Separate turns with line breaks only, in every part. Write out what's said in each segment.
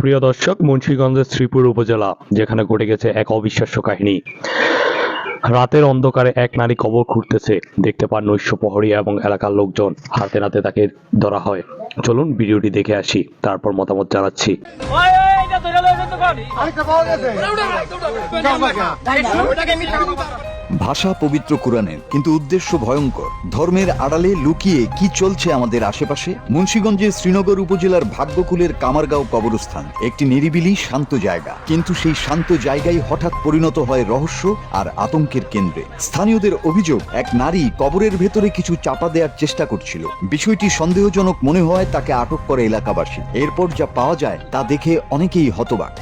প্রিয় দর্শক, মুন্সিগঞ্জের শ্রীপুর উপজেলা, যেখানে ঘটে গেছে এক অবিশ্বাস্য কাহিনী। রাতের অন্ধকারে এক নারী কবর খুঁড়তেছে দেখতে পান নৈশ প্রহরী এবং এলাকার লোকজন। হাতে নাতে তাকে ধরা হয়। চলুন ভিডিওটি দেখে আসি, তারপর মতামত জানাচ্ছি।
ভাষা পবিত্র কোরআনের, কিন্তু উদ্দেশ্য ভয়ঙ্কর। ধর্মের আড়ালে লুকিয়ে কি চলছে আমাদের আশেপাশে? মুন্সিগঞ্জের শ্রীনগর উপজেলার ভাগ্যকুলের কামারগাঁও কবরস্থান একটি নিরিবিলি শান্ত জায়গা, কিন্তু সেই শান্ত জায়গায় হঠাৎ পরিণত হয় রহস্য আর আতঙ্কের কেন্দ্রে। স্থানীয়দের অভিযোগ, এক নারী কবরের ভেতরে কিছু চাপা দেওয়ার চেষ্টা করছিল। বিষয়টি সন্দেহজনক মনে হয় তাকে আটক করে এলাকাবাসী। এরপর যা পাওয়া যায় তা দেখে অনেকেই হতবাক।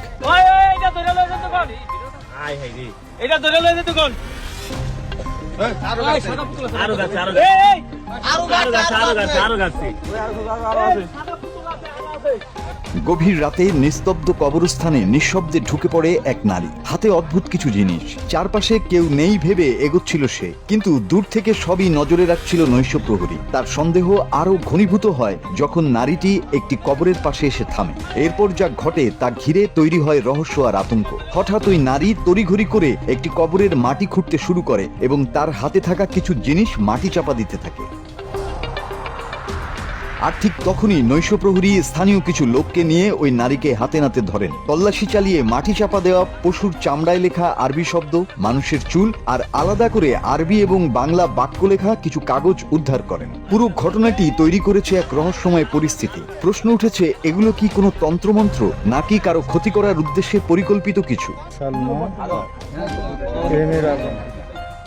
গভীর রাতে নিস্তব্ধ কবরস্থানে নিঃশব্দে ঢুকে পড়ে এক নারী, হাতে অদ্ভুত কিছু জিনিস। চারপাশে কেউ নেই ভেবে এগোচ্ছিল সে, কিন্তু দূর থেকে সবই নজরে রাখছিল নৈশ প্রহরী। তার সন্দেহ আরো ঘনীভূত হয় যখন নারীটি একটি কবরের পাশে এসে থামে। এরপর যা ঘটে তা ঘিরে তৈরি হয় রহস্য আর আতঙ্ক। হঠাৎ ওই নারী তড়িঘড়ি করে একটি কবরের মাটি খুঁড়তে শুরু করে এবং তার হাতে থাকা কিছু জিনিস মাটি চাপা দিতে থাকে। আর ঠিক তখনই নৈশ প্রহরী স্থানীয় কিছু লোককে নিয়ে ওই নারীকে হাতে নাতে ধরেন। তল্লাশি চালিয়ে মাটি চাপা দেওয়া পশুর চামড়ায় লেখা আরবি শব্দ, মানুষের চুল আর আলাদা করে আরবি এবং বাংলা বাক্য লেখা কিছু কাগজ উদ্ধার করেন। পুরো ঘটনাটি তৈরি করেছে এক রহস্যময় পরিস্থিতি। প্রশ্ন উঠেছে, এগুলো কি কোনো তন্ত্রমন্ত্র, নাকি কারো ক্ষতি করার উদ্দেশ্যে পরিকল্পিত কিছু?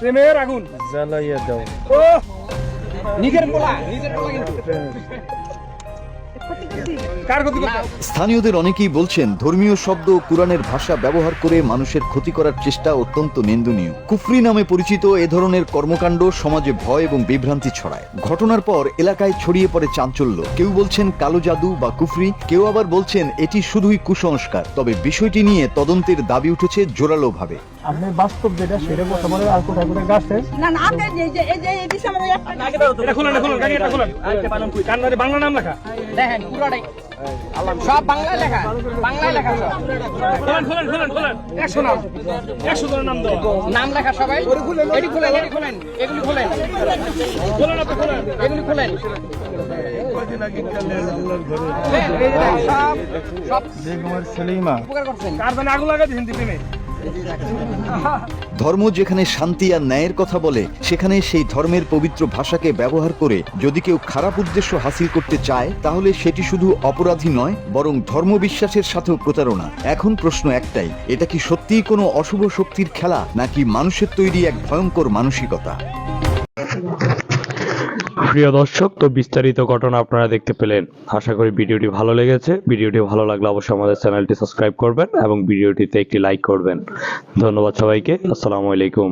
প্রেমের আগুন জ্বালাইয়া দাও।
স্থানীয়দের অনেকেই বলছেন, ধর্মীয় শব্দ কোরআনের ভাষা ব্যবহার করে মানুষের ক্ষতি করার চেষ্টা অত্যন্ত নিন্দনীয়। কুফরি নামে পরিচিত এ ধরনের কর্মকাণ্ড সমাজে ভয় এবং বিভ্রান্তি ছড়ায়। ঘটনার পর এলাকায় ছড়িয়ে পড়ে চাঞ্চল্য। কেউ বলছেন কালো জাদু বা কুফরি, কেউ আবার বলছেন এটি শুধুই কুসংস্কার। তবে বিষয়টি নিয়ে তদন্তের দাবি উঠেছে জোরালোভাবে।
আপনি বাস্তব যেটা সেটা কথা বলে আর কোথায় কোথায় গাছে না না আগে এই বিষয় আমরা এটা খুলেন গাড়িটা খুলেন। কান্নারে বাংলা নাম লেখা দেখেন, পুরোটাই সব বাংলা লেখা, বাংলায় লেখা সব। খুলেন 100 নাম, 100 জনের নাম দাও, নাম লেখা সবাই। এডি খুলেন এগুলি খুলেন আপনি খুলেন, এগুলি খুলেন। সব বেগমের সেলিমা উপকার করছেন, কার জানে আগুন লাগা দিয়েছেন দিনে।
ধর্ম যেখানে শান্তি আর ন্যায়ের কথা বলে, সেখানে সেই ধর্মের পবিত্র ভাষাকে ব্যবহার করে যদি কেউ খারাপ উদ্দেশ্য হাসিল করতে চায়, তাহলে সেটি শুধু অপরাধী নয়, বরং ধর্মবিশ্বাসের সাথেও প্রতারণা। এখন প্রশ্ন একটাই, এটা কি সত্যিই কোনো অশুভ শক্তির খেলা, নাকি মানুষের তৈরি এক ভয়ঙ্কর মানসিকতা?
প্রিয় দর্শক, তো বিস্তারিত ঘটনা আপনারা দেখতে পেলেন। আশা করি ভিডিওটি ভালো লেগেছে। ভিডিওটি ভালো লাগলে অবশ্যই আমাদের চ্যানেলটি সাবস্ক্রাইব করবেন এবং ভিডিওটিতে একটি লাইক করবেন। ধন্যবাদ সবাইকে। আসসালামু আলাইকুম।